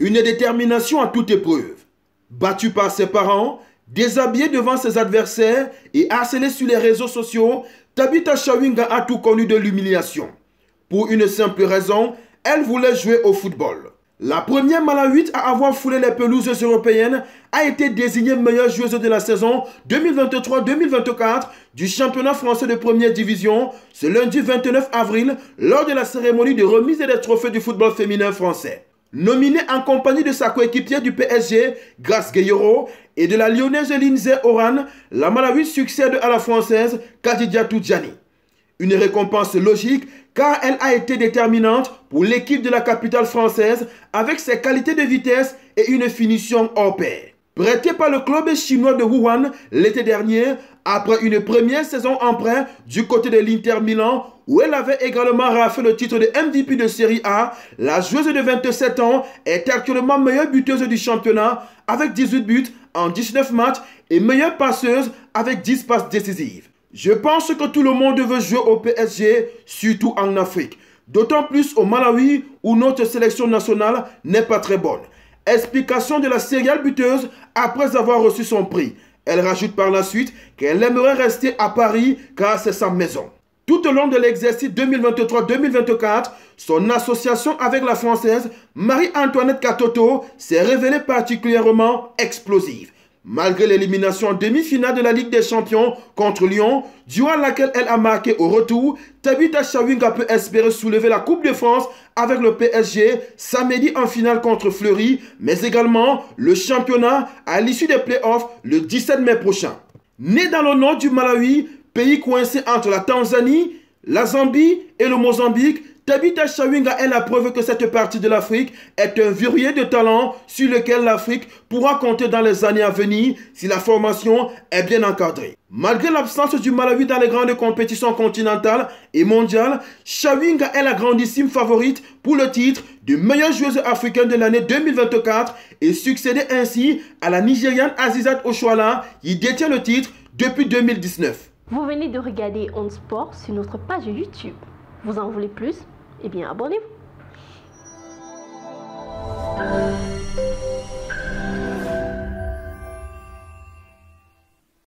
Une détermination à toute épreuve. Battue par ses parents, déshabillée devant ses adversaires et harcelée sur les réseaux sociaux, Tabitha Chawinga a tout connu de l'humiliation. Pour une simple raison, elle voulait jouer au football. La première Malawite à avoir foulé les pelouses européennes a été désignée meilleure joueuse de la saison 2023-2024 du championnat français de première division ce lundi 29 avril lors de la cérémonie de remise des trophées du football féminin français. Nominée en compagnie de sa coéquipière du PSG, Grace Gueye-Rot, et de la lyonnaise Lindsay Oran, la Malawite succède à la française Khadija Toudjani. Une récompense logique car elle a été déterminante pour l'équipe de la capitale française avec ses qualités de vitesse et une finition hors pair. Prêtée par le club chinois de Wuhan l'été dernier, après une première saison en prêt du côté de l'Inter Milan, où elle avait également raflé le titre de MVP de Série A, la joueuse de 27 ans est actuellement meilleure buteuse du championnat avec 18 buts en 19 matchs et meilleure passeuse avec 10 passes décisives. Je pense que tout le monde veut jouer au PSG, surtout en Afrique. D'autant plus au Malawi où notre sélection nationale n'est pas très bonne. Explication de la serial buteuse après avoir reçu son prix. Elle rajoute par la suite qu'elle aimerait rester à Paris car c'est sa maison. Tout au long de l'exercice 2023-2024, son association avec la Française Marie-Antoinette Katoto s'est révélée particulièrement explosive. Malgré l'élimination en demi-finale de la Ligue des Champions contre Lyon, durant laquelle elle a marqué au retour, Tabitha Chawinga peut espérer soulever la Coupe de France avec le PSG samedi en finale contre Fleury, mais également le championnat à l'issue des playoffs le 17 mai prochain. Née dans le nord du Malawi, pays coincé entre la Tanzanie, la Zambie et le Mozambique, Tabitha Chawinga est la preuve que cette partie de l'Afrique est un vivier de talent sur lequel l'Afrique pourra compter dans les années à venir si la formation est bien encadrée. Malgré l'absence du Malawi dans les grandes compétitions continentales et mondiales, Chawinga est la grandissime favorite pour le titre de meilleure joueuse africaine de l'année 2024 et succéder ainsi à la Nigériane Azizat Oshoala qui détient le titre depuis 2019. Vous venez de regarder On Sport sur notre page YouTube. Vous en voulez plus? Eh bien, abonnez-vous.